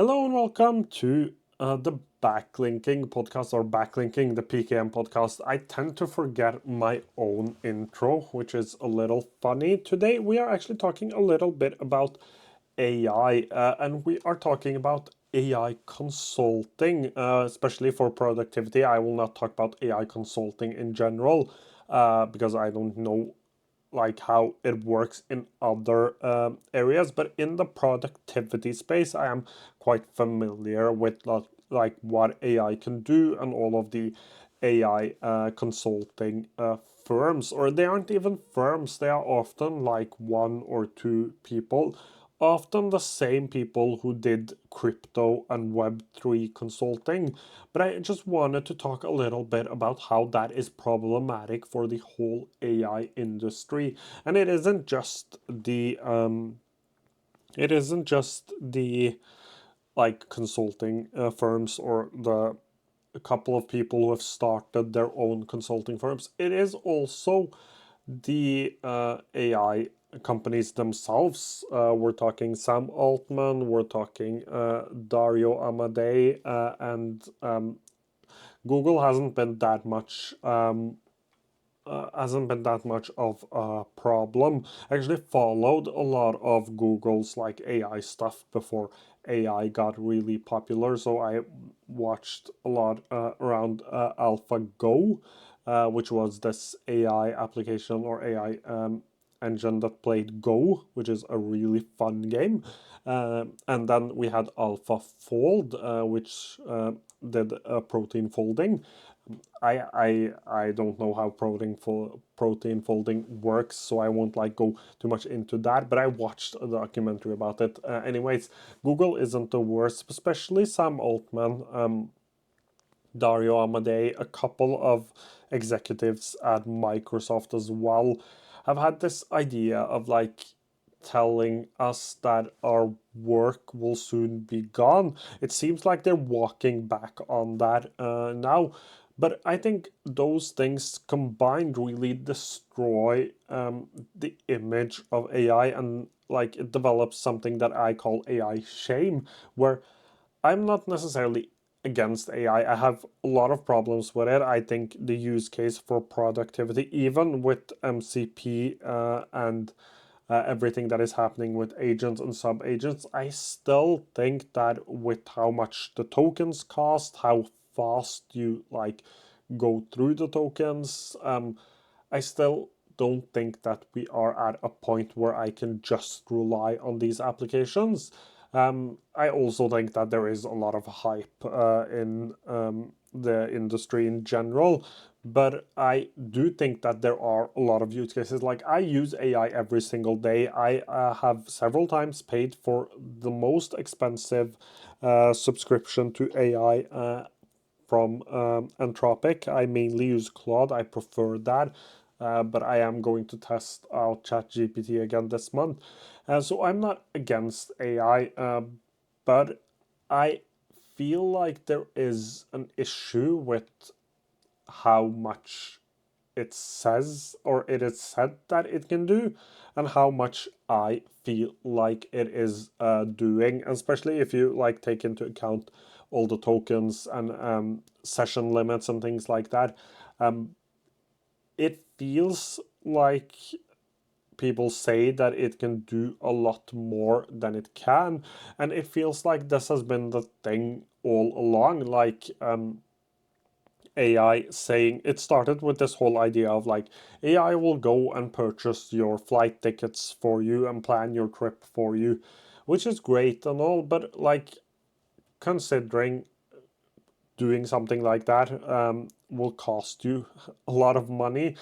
Hello and welcome to the Backlinking podcast or Backlinking, the PKM podcast. I tend to forget my own intro, which is a little funny. Today we are actually talking a little bit about AI, and we are talking about AI consulting, especially for productivity. I will not talk about AI consulting in general because I don't know like how it works in other areas, but in the productivity space I am quite familiar with like what AI can do and all of the AI consulting firms, or they aren't even firms, they are often like one or two people, often the same people who did crypto and Web3 consulting. But I just wanted to talk a little bit about how that is problematic for the whole AI industry. And it isn't just the like consulting firms or the a couple of people who have started their own consulting firms. It is also the AI companies themselves. We're talking Sam Altman, we're talking Dario Amodei, and Google hasn't been that much of a problem. I actually followed a lot of Google's like AI stuff before AI got really popular, so I watched a lot around AlphaGo, which was this AI application or AI engine that played Go, which is a really fun game. And then we had AlphaFold, which did protein folding. I don't know how protein folding works, so I won't like go too much into that. But I watched a documentary about it. Anyways, Google isn't the worst, especially Sam Altman, Dario Amodei, a couple of executives at Microsoft as well, have had this idea of like telling us that our work will soon be gone. It seems like they're walking back on that now. But I think those things combined really destroy the image of AI, and like it develops something that I call AI shame, where I'm not necessarily against AI. I have a lot of problems with it. I think the use case for productivity, even with MCP and everything that is happening with agents and sub agents, I still think that with how much the tokens cost, how fast you like go through the tokens, I still don't think that we are at a point where I can just rely on these applications. I also think that there is a lot of hype in the industry in general, but I do think that there are a lot of use cases. Like I use AI every single day. I have several times paid for the most expensive subscription to AI from Anthropic. I mainly use Claude. I prefer that. But I am going to test out ChatGPT again this month. So I'm not against AI, but I feel like there is an issue with how much it says or it is said that it can do, and how much I feel like it is doing, especially if you like take into account all the tokens and session limits and things like that. Um, it feels like people say that it can do a lot more than it can, and it feels like this has been the thing all along. Like AI saying it started with this whole idea of like AI will go and purchase your flight tickets for you and plan your trip for you, which is great and all, but like considering doing something like that will cost you a lot of money.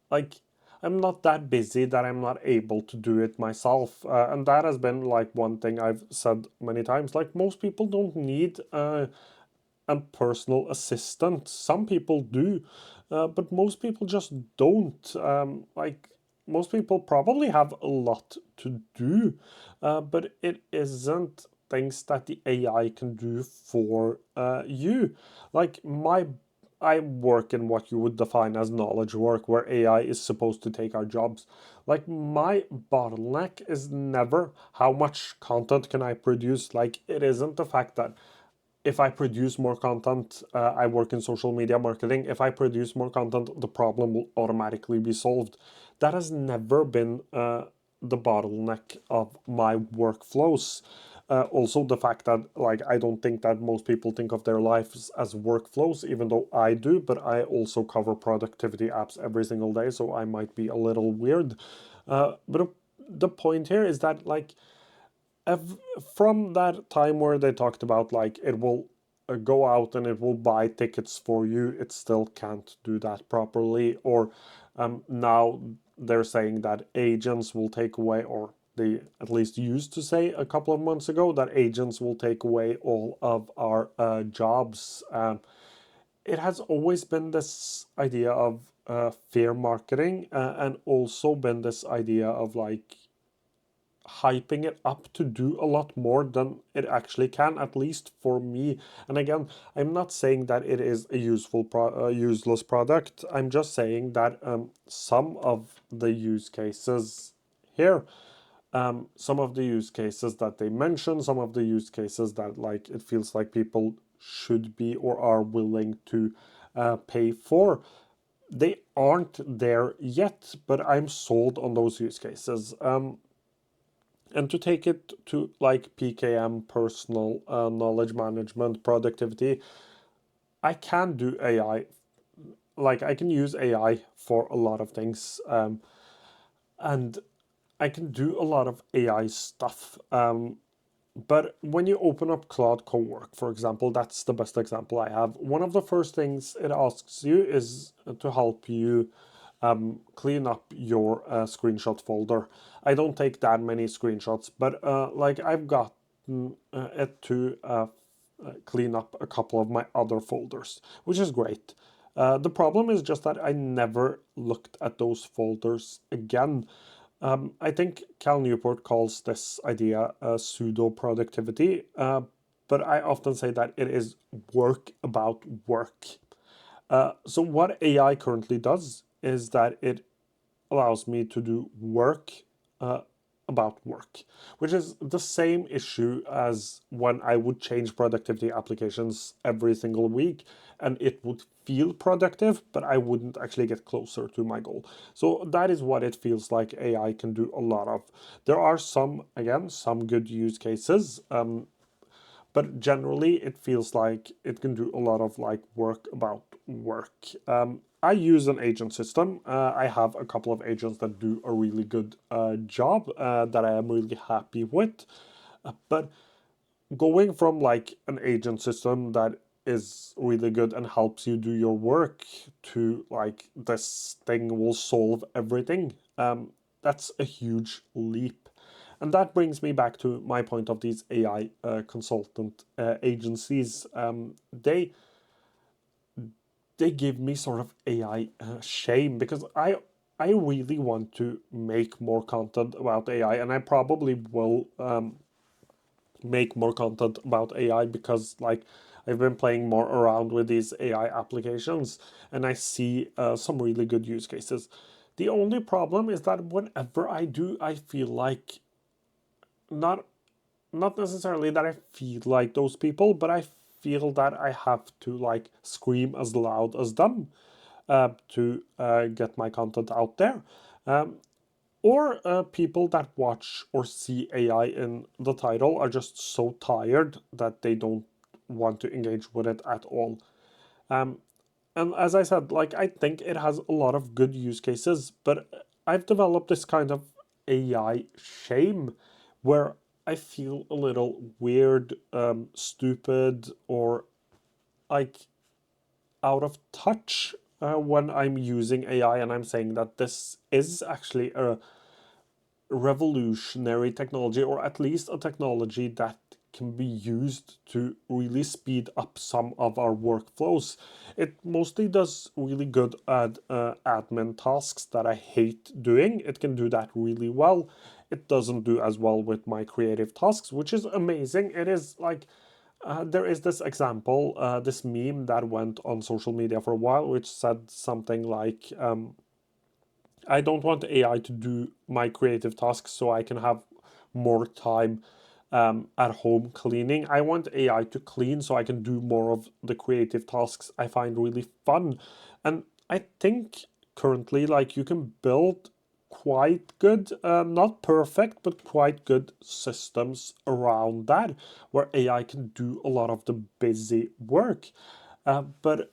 Like I'm not that busy that I'm not able to do it myself, and that has been like one thing I've said many times. Like most people don't need a personal assistant. Some people do, but most people just don't. Like most people probably have a lot to do, but it isn't things that the AI can do for you. Like my I work in what you would define as knowledge work, where AI is supposed to take our jobs. Like, my bottleneck is never how much content can I produce. Like, it isn't the fact that if I produce more content, I work in social media marketing. If I produce more content, the problem will automatically be solved. That has never been the bottleneck of my workflows. Also, the fact that, like, I don't think that most people think of their lives as workflows, even though I do, but I also cover productivity apps every single day, so I might be a little weird. But the point here is that, like, from that time where they talked about like it will go out and it will buy tickets for you, it still can't do that properly. Or now they're saying that agents will take away, or they at least used to say a couple of months ago that agents will take away all of our jobs. It has always been this idea of fear marketing, and also been this idea of like hyping it up to do a lot more than it actually can, at least for me. And again, I'm not saying that it is a useless product. I'm just saying that some of the use cases here, some of the use cases that they mention, some of the use cases that like it feels like people should be or are willing to pay for, they aren't there yet, but I'm sold on those use cases. And to take it to like PKM, personal knowledge management, productivity, I can do AI. Like, I can use AI for a lot of things, and I can do a lot of AI stuff. But when you open up Claude Cowork, for example, that's the best example I have. One of the first things it asks you is to help you clean up your screenshot folder. I don't take that many screenshots, but like I've gotten it to clean up a couple of my other folders, which is great. The problem is just that I never looked at those folders again. I think Cal Newport calls this idea pseudo productivity, but I often say that it is work about work. So what AI currently does is that it allows me to do work uh, about work, which is the same issue as when I would change productivity applications every single week, and it would feel productive, but I wouldn't actually get closer to my goal. So that is what it feels like AI can do a lot of. There are some, again, some good use cases. But generally it feels like it can do a lot of like work about work. I use an agent system. I have a couple of agents that do a really good job that I am really happy with. But going from like an agent system that is really good and helps you do your work to like this thing will solve everything, that's a huge leap. And that brings me back to my point of these AI consultant agencies. They give me sort of AI shame, because I really want to make more content about AI, and I probably will make more content about AI because like I've been playing more around with these AI applications, and I see some really good use cases. The only problem is that whenever I do, I feel like not not necessarily that I feel like those people, but I feel that I have to like scream as loud as them to get my content out there. Um, or people that watch or see AI in the title are just so tired that they don't want to engage with it at all. Um, and as I said, like I think it has a lot of good use cases, but I've developed this kind of AI shame where I feel a little weird, stupid, or like out of touch when I'm using AI and I'm saying that this is actually a revolutionary technology, or at least a technology that can be used to really speed up some of our workflows. It mostly does really good at admin tasks that I hate doing. It can do that really well. It doesn't do as well with my creative tasks, which is amazing. It is like There is this example, this meme that went on social media for a while, which said something like, I don't want AI to do my creative tasks so I can have more time at home cleaning. I want AI to clean so I can do more of the creative tasks I find really fun. And I think currently, like, you can build quite good, not perfect, but quite good systems around that, where AI can do a lot of the busy work. But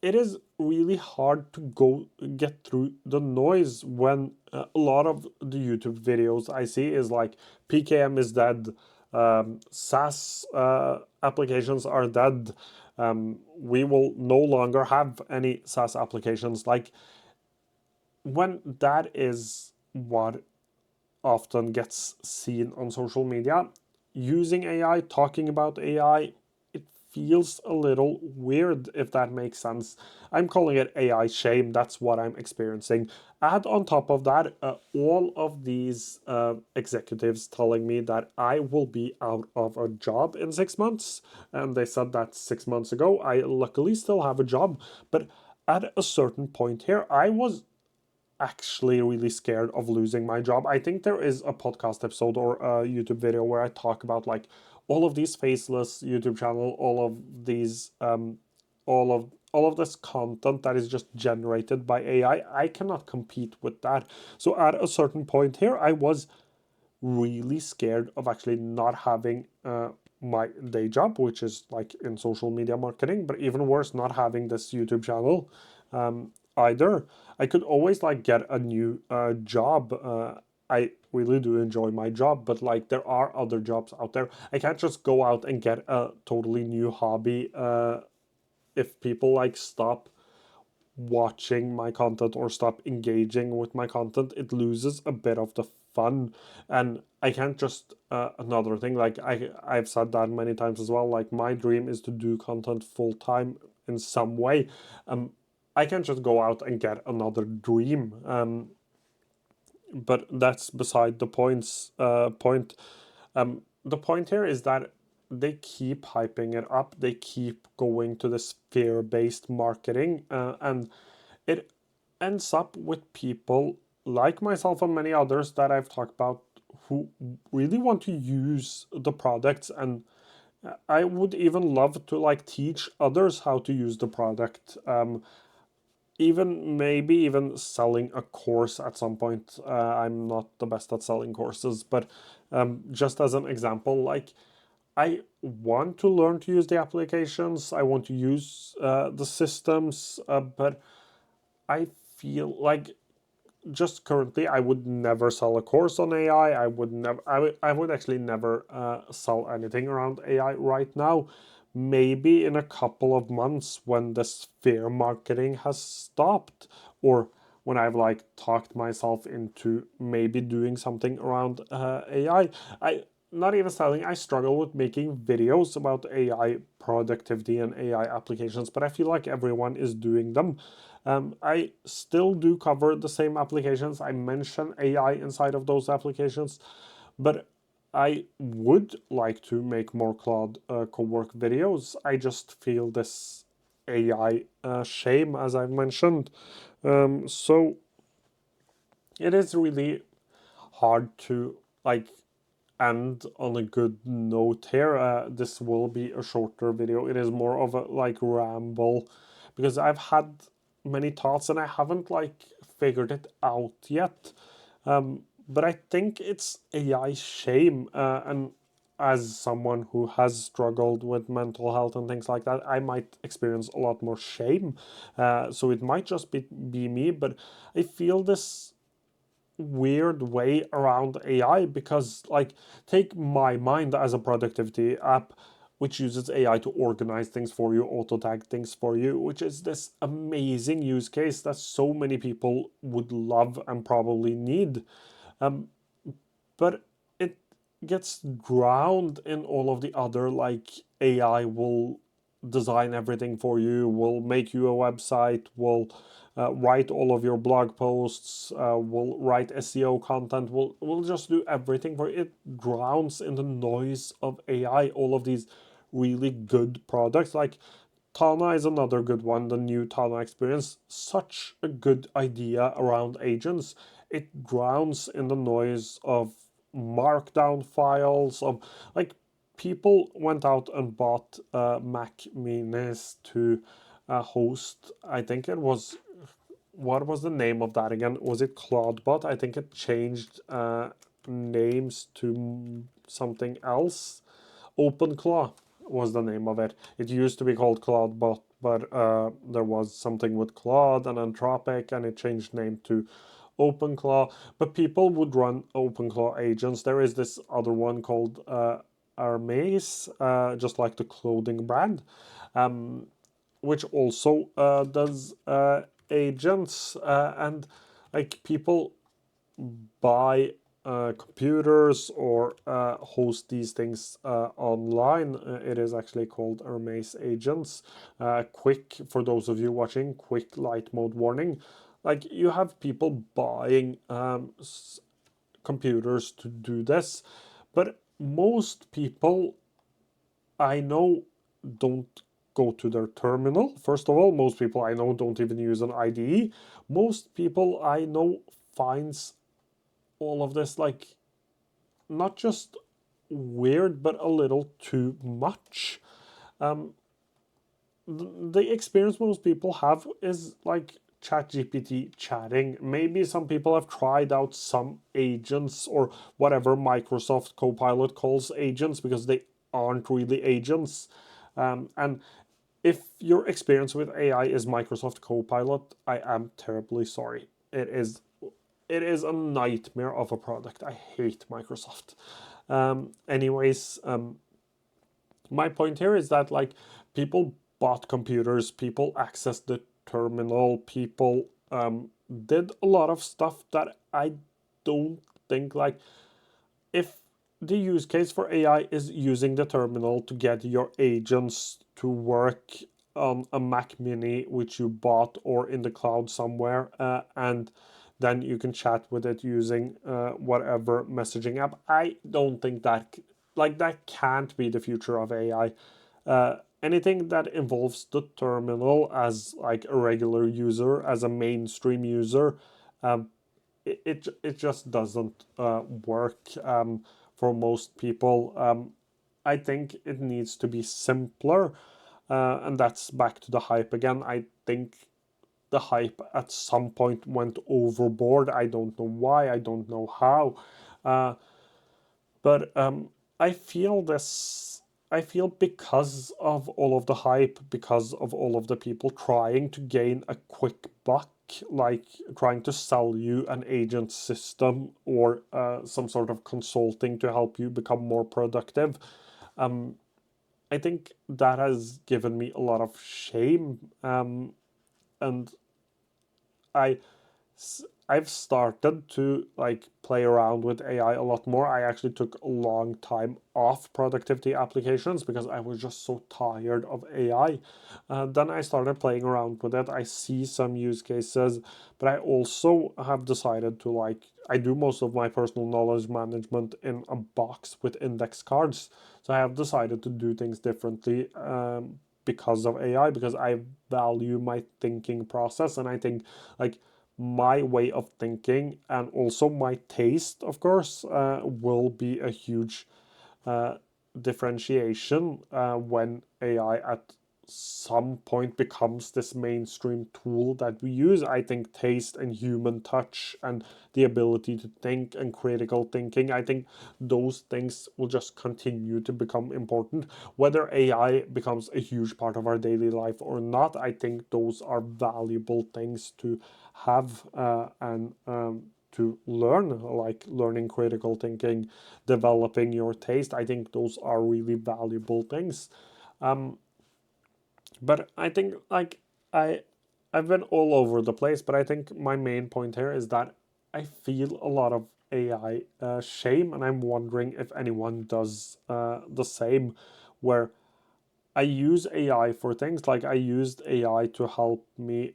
it is really hard to go get through the noise when a lot of the YouTube videos I see is like PKM is dead, SaaS applications are dead. We will no longer have any SaaS applications. Like, when that is what often gets seen on social media, using AI, talking about AI, it feels a little weird, if that makes sense. I'm calling it AI shame. That's what I'm experiencing. Add on top of that, all of these executives telling me that I will be out of a job in 6 months. And they said that 6 months ago. I luckily still have a job. But at a certain point here, I was actually really scared of losing my job. I think there is a podcast episode or a YouTube video where I talk about like all of these faceless YouTube channel, all of this content that is just generated by AI. I cannot compete with that. So at a certain point here, I was really scared of actually not having my day job, which is like in social media marketing, but even worse, not having this YouTube channel either. I could always like get a new job. I really do enjoy my job, but like there are other jobs out there. I can't just go out and get a totally new hobby if people like stop watching my content or stop engaging with my content. It loses a bit of the fun. And I can't just another thing, like I've said that many times as well, like my dream is to do content full time in some way. I can't just go out and get another dream. But that's beside the point. The point here is that they keep hyping it up. They keep going to this fear-based marketing, and it ends up with people like myself and many others that I've talked about who really want to use the products, and I would even love to like teach others how to use the product. Even maybe even selling a course at some point. I'm not the best at selling courses, but just as an example, like I want to learn to use the applications, I want to use the systems, but I feel like just currently I would never sell a course on AI. I would actually never sell anything around AI right now. Maybe in a couple of months when this fear marketing has stopped, or when I've like talked myself into maybe doing something around AI. I not even selling. I struggle with making videos about AI productivity and AI applications, but I feel like everyone is doing them. I still do cover the same applications. I mention AI inside of those applications, but I would like to make more Claude co-work videos. I just feel this AI shame, as I've mentioned. So it is really hard to like end on a good note here. This will be a shorter video. It is more of a like ramble because I've had many thoughts and I haven't like figured it out yet. But I think it's AI shame, and as someone who has struggled with mental health and things like that, I might experience a lot more shame. So it might just be me, but I feel this weird way around AI because, like, take My Mind as a productivity app, which uses AI to organize things for you, auto tag things for you, which is this amazing use case that so many people would love and probably need. Um, but it gets drowned in all of the other, like, AI will design everything for you, will make you a website, will write all of your blog posts, will write SEO content, will just do everything for you. It drowns in the noise of AI, all of these really good products. Like Tana is another good one, the new Tana experience. Such a good idea around agents. It drowns in the noise of markdown files, of like people went out and bought Mac Minis to host. I think it was, what was the name of that again? Was it CloudBot? I think it changed names to something else. OpenClaw was the name of it. It used to be called CloudBot, but there was something with Claude and Anthropic, and it changed name to OpenClaw. But people would run OpenClaw agents. There is this other one called Hermes, just like the clothing brand, which also does agents, and like people buy computers or host these things online. It is actually called Hermes Agents. Quick, for those of you watching, quick light mode warning. Like you have people buying computers to do this, but most people I know don't go to their terminal. First of all, most people I know don't even use an IDE. Most people I know finds all of this like not just weird, but a little too much. Um, the experience most people have is like ChatGPT chatting. Maybe some people have tried out some agents or whatever Microsoft Copilot calls agents because they aren't really agents. And if your experience with AI is Microsoft Copilot, I am terribly sorry. It is a nightmare of a product. I hate Microsoft. Anyways, my point here is that like people bought computers, people accessed the terminal, people did a lot of stuff that I don't think like if the use case for AI is using the terminal to get your agents to work on a Mac Mini which you bought or in the cloud somewhere, and then you can chat with it using whatever messaging app. I don't think that like that can't be the future of AI. Anything that involves the terminal as like a regular user, as a mainstream user, um, it just doesn't work for most people. I think it needs to be simpler, and that's back to the hype again. I think the hype at some point went overboard. I don't know why. I don't know how. Uh, but I feel this. I feel because of all of the hype, because of all of the people trying to gain a quick buck, like trying to sell you an agent system or some sort of consulting to help you become more productive. Um, I think that has given me a lot of shame, and I I've started to like play around with AI a lot more. I actually took a long time off productivity applications because I was just so tired of AI. Then I started playing around with it. I see some use cases, but I also have decided to like I do most of my personal knowledge management in a box with index cards. So I have decided to do things differently because of AI, because I value my thinking process, and I think like my way of thinking and also my taste, of course, will be a huge uh, differentiation when AI at some point becomes this mainstream tool that we use. I think taste and human touch and the ability to think and critical thinking, I think those things will just continue to become important. Whether AI becomes a huge part of our daily life or not, I think those are valuable things to have and to learn, like learning critical thinking, developing your taste. I think those are really valuable things. Um, but I think like I I've been all over the place, but I think my main point here is that I feel a lot of AI shame, and I'm wondering if anyone does the same, where I use AI for things like I used AI to help me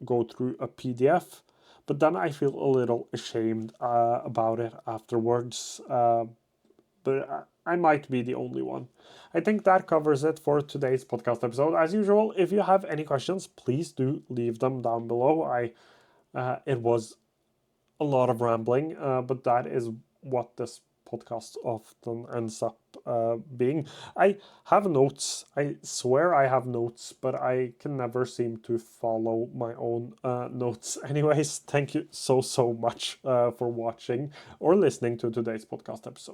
go through a PDF, but then I feel a little ashamed about it afterwards. But I might be the only one. I think that covers it for today's podcast episode. As usual, if you have any questions, please do leave them down below. It was a lot of rambling, but that is what this podcast often ends up being. I have notes. I swear I have notes, but I can never seem to follow my own notes. Anyways, thank you so much for watching or listening to today's podcast episode.